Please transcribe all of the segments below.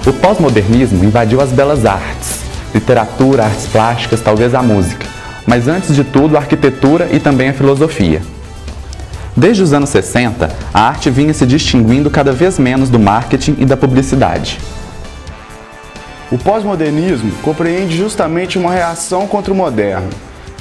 O pós-modernismo invadiu as belas artes, literatura, artes plásticas, talvez a música, mas antes de tudo a arquitetura e também a filosofia. Desde os anos 60, a arte vinha se distinguindo cada vez menos do marketing e da publicidade. O pós-modernismo compreende justamente uma reação contra o moderno,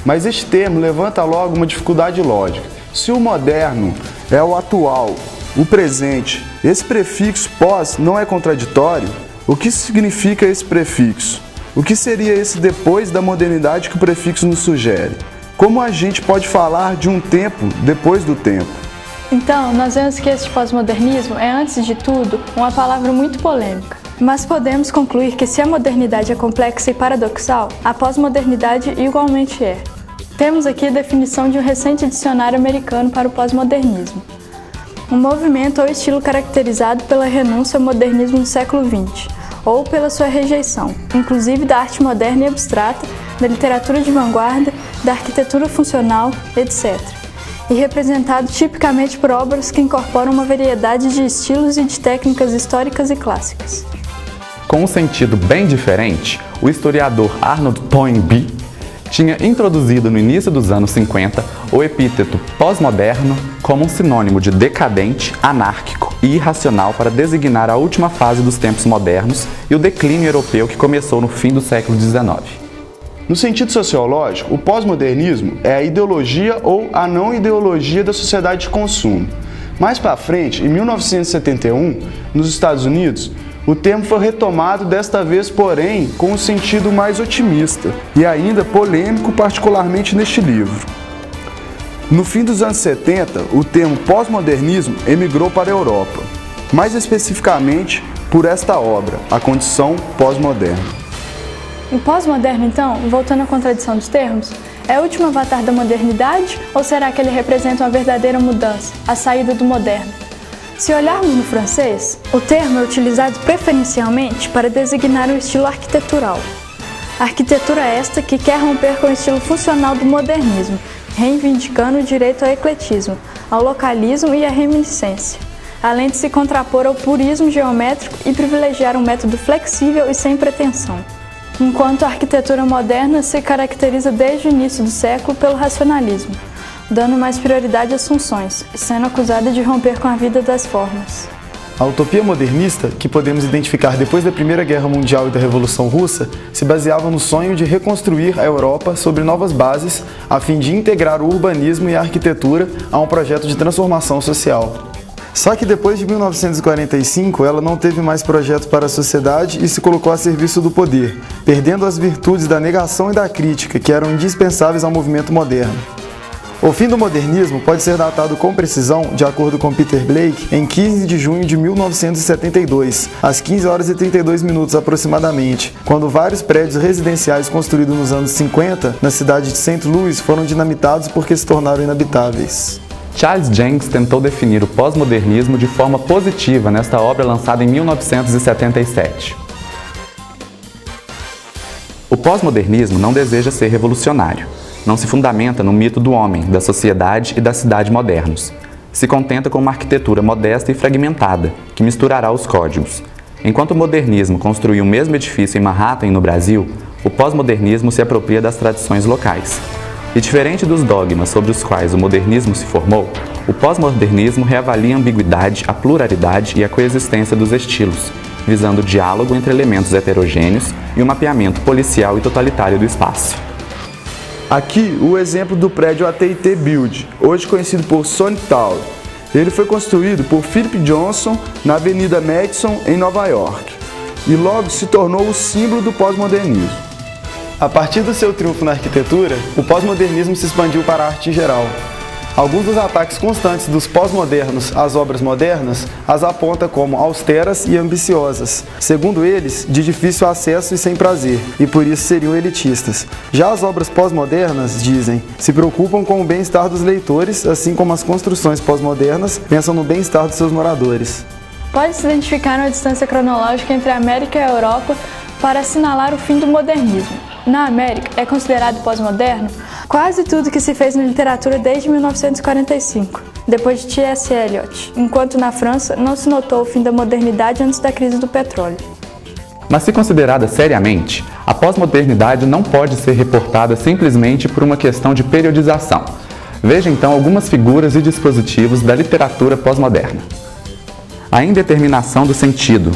mas este termo levanta logo uma dificuldade lógica. Se o moderno é o atual, o presente, esse prefixo pós não é contraditório? O que significa esse prefixo? O que seria esse depois da modernidade que o prefixo nos sugere? Como a gente pode falar de um tempo depois do tempo? Então, nós vemos que este pós-modernismo é, antes de tudo, uma palavra muito polêmica. Mas podemos concluir que se a modernidade é complexa e paradoxal, a pós-modernidade igualmente é. Temos aqui a definição de um recente dicionário americano para o pós-modernismo. Um movimento ou estilo caracterizado pela renúncia ao modernismo do século XX, ou pela sua rejeição, inclusive da arte moderna e abstrata, da literatura de vanguarda, da arquitetura funcional, etc. E representado tipicamente por obras que incorporam uma variedade de estilos e de técnicas históricas e clássicas. Com um sentido bem diferente, o historiador Arnold Toynbee tinha introduzido no início dos anos 50 o epíteto pós-moderno como um sinônimo de decadente, anárquico e irracional para designar a última fase dos tempos modernos e o declínio europeu que começou no fim do século XIX. No sentido sociológico, o pós-modernismo é a ideologia ou a não ideologia da sociedade de consumo. Mais para frente, em 1971, nos Estados Unidos, o termo foi retomado desta vez, porém, com um sentido mais otimista e ainda polêmico, particularmente neste livro. No fim dos anos 70, o termo pós-modernismo emigrou para a Europa, mais especificamente por esta obra, A Condição Pós-Moderna. O pós-moderno, então, voltando à contradição dos termos, é o último avatar da modernidade ou será que ele representa uma verdadeira mudança, a saída do moderno? Se olharmos no francês, o termo é utilizado preferencialmente para designar o estilo arquitetural. Arquitetura esta que quer romper com o estilo funcional do modernismo, reivindicando o direito ao ecletismo, ao localismo e à reminiscência, além de se contrapor ao purismo geométrico e privilegiar um método flexível e sem pretensão. Enquanto a arquitetura moderna se caracteriza desde o início do século pelo racionalismo, dando mais prioridade às funções, sendo acusada de romper com a vida das formas. A utopia modernista, que podemos identificar depois da Primeira Guerra Mundial e da Revolução Russa, se baseava no sonho de reconstruir a Europa sobre novas bases, a fim de integrar o urbanismo e a arquitetura a um projeto de transformação social. Só que depois de 1945, ela não teve mais projeto para a sociedade e se colocou a serviço do poder, perdendo as virtudes da negação e da crítica, que eram indispensáveis ao movimento moderno. O fim do modernismo pode ser datado com precisão, de acordo com Peter Blake, em 15 de junho de 1972, às 15 horas e 32 minutos aproximadamente, quando vários prédios residenciais construídos nos anos 50 na cidade de St. Louis foram dinamitados porque se tornaram inabitáveis. Charles Jenkins tentou definir o pós-modernismo de forma positiva nesta obra lançada em 1977. O pós-modernismo não deseja ser revolucionário. Não se fundamenta no mito do homem, da sociedade e da cidade modernos. Se contenta com uma arquitetura modesta e fragmentada, que misturará os códigos. Enquanto o modernismo construiu o mesmo edifício em Manhattan e no Brasil, o pós-modernismo se apropria das tradições locais. E diferente dos dogmas sobre os quais o modernismo se formou, o pós-modernismo reavalia a ambiguidade, a pluralidade e a coexistência dos estilos, visando o diálogo entre elementos heterogêneos e o mapeamento policial e totalitário do espaço. Aqui o exemplo do prédio AT&T Build, hoje conhecido por Sony Tower. Ele foi construído por Philip Johnson na Avenida Madison, em Nova York, e logo se tornou o símbolo do pós-modernismo. A partir do seu triunfo na arquitetura, o pós-modernismo se expandiu para a arte em geral. Alguns dos ataques constantes dos pós-modernos às obras modernas as aponta como austeras e ambiciosas, segundo eles, de difícil acesso e sem prazer, e por isso seriam elitistas. Já as obras pós-modernas, dizem, se preocupam com o bem-estar dos leitores, assim como as construções pós-modernas pensam no bem-estar dos seus moradores. Pode-se identificar uma distância cronológica entre a América e a Europa para assinalar o fim do modernismo. Na América, é considerado pós-moderno quase tudo que se fez na literatura desde 1945, depois de T.S. Eliot, enquanto na França não se notou o fim da modernidade antes da crise do petróleo. Mas se considerada seriamente, a pós-modernidade não pode ser reportada simplesmente por uma questão de periodização. Veja então algumas figuras e dispositivos da literatura pós-moderna. A indeterminação do sentido,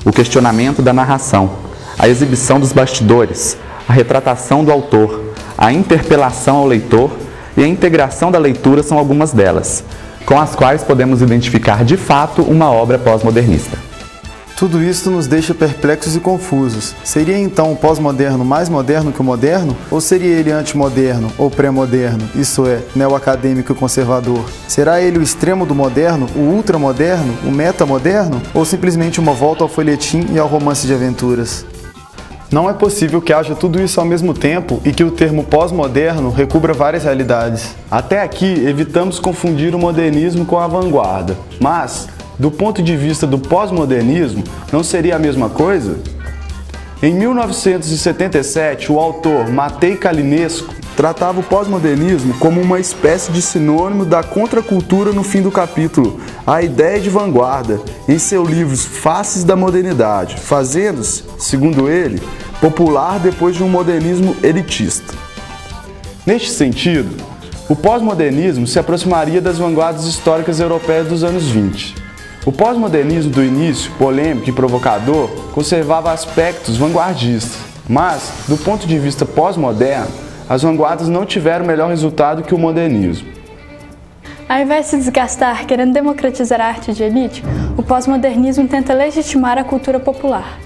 o questionamento da narração, a exibição dos bastidores, a retratação do autor, a interpelação ao leitor e a integração da leitura são algumas delas, com as quais podemos identificar de fato uma obra pós-modernista. Tudo isso nos deixa perplexos e confusos. Seria então o pós-moderno mais moderno que o moderno? Ou seria ele antimoderno ou pré-moderno, isso é, neoacadêmico e conservador? Será ele o extremo do moderno, o ultramoderno, o metamoderno? Ou simplesmente uma volta ao folhetim e ao romance de aventuras? Não é possível que haja tudo isso ao mesmo tempo e que o termo pós-moderno recubra várias realidades. Até aqui, evitamos confundir o modernismo com a vanguarda, mas, do ponto de vista do pós-modernismo, não seria a mesma coisa? Em 1977, o autor Matei Calinescu tratava o pós-modernismo como uma espécie de sinônimo da contracultura no fim do capítulo A Ideia de Vanguarda, em seu livro Faces da Modernidade, fazendo-se, segundo ele, popular depois de um modernismo elitista. Neste sentido, o pós-modernismo se aproximaria das vanguardas históricas europeias dos anos 20. O pós-modernismo do início, polêmico e provocador, conservava aspectos vanguardistas, mas, do ponto de vista pós-moderno, as vanguardas não tiveram melhor resultado que o modernismo. Ao invés de se desgastar querendo democratizar a arte de elite, o pós-modernismo tenta legitimar a cultura popular.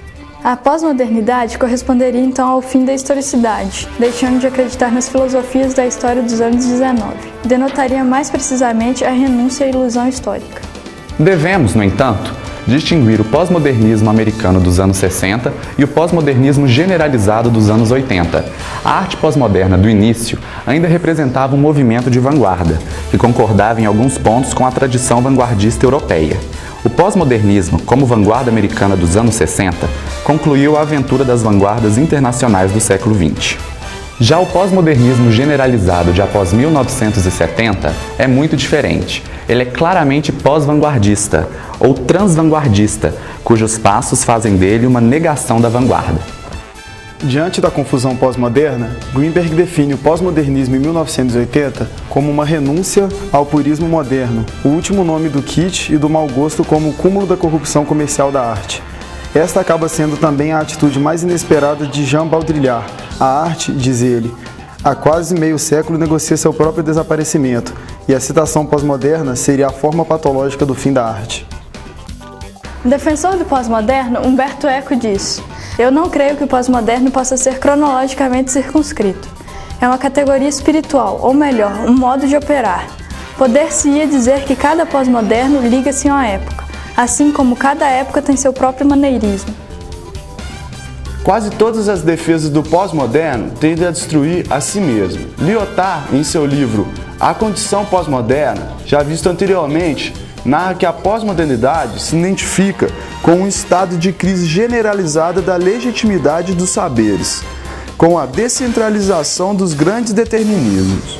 A pós-modernidade corresponderia então ao fim da historicidade, deixando de acreditar nas filosofias da história dos anos 19. Denotaria mais precisamente a renúncia à ilusão histórica. Devemos, no entanto, distinguir o pós-modernismo americano dos anos 60 e o pós-modernismo generalizado dos anos 80. A arte pós-moderna do início ainda representava um movimento de vanguarda, que concordava em alguns pontos com a tradição vanguardista europeia. O pós-modernismo, como vanguarda americana dos anos 60, concluiu a aventura das vanguardas internacionais do século XX. Já o pós-modernismo generalizado de após 1970 é muito diferente. Ele é claramente pós-vanguardista ou transvanguardista, cujos passos fazem dele uma negação da vanguarda. Diante da confusão pós-moderna, Greenberg define o pós-modernismo em 1980 como uma renúncia ao purismo moderno, o último nome do kitsch e do mau gosto como o cúmulo da corrupção comercial da arte. Esta acaba sendo também a atitude mais inesperada de Jean Baudrillard. A arte, diz ele, há quase meio século negocia seu próprio desaparecimento, e a citação pós-moderna seria a forma patológica do fim da arte. Defensor do pós-moderno, Umberto Eco diz: "Eu não creio que o pós-moderno possa ser cronologicamente circunscrito. É uma categoria espiritual, ou melhor, um modo de operar. Poder-se-ia dizer que cada pós-moderno liga-se a uma época, assim como cada época tem seu próprio maneirismo." Quase todas as defesas do pós-moderno tendem a destruir a si mesmo. Lyotard, em seu livro A Condição Pós-Moderna, já visto anteriormente, narra que a pós-modernidade se identifica com um estado de crise generalizada da legitimidade dos saberes, com a descentralização dos grandes determinismos.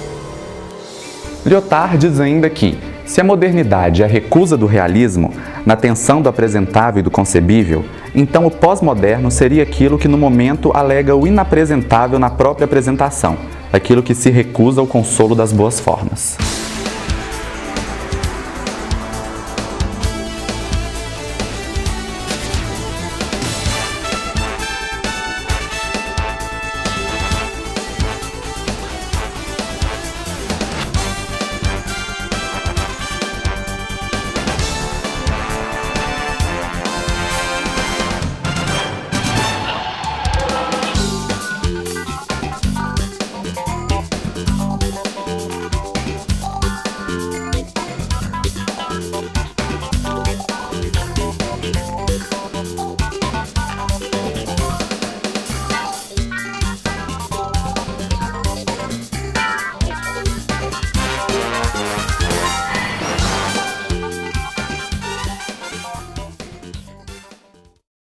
Lyotard diz ainda que, se a modernidade é a recusa do realismo, na tensão do apresentável e do concebível, então o pós-moderno seria aquilo que no momento alega o inapresentável na própria apresentação, aquilo que se recusa ao consolo das boas formas.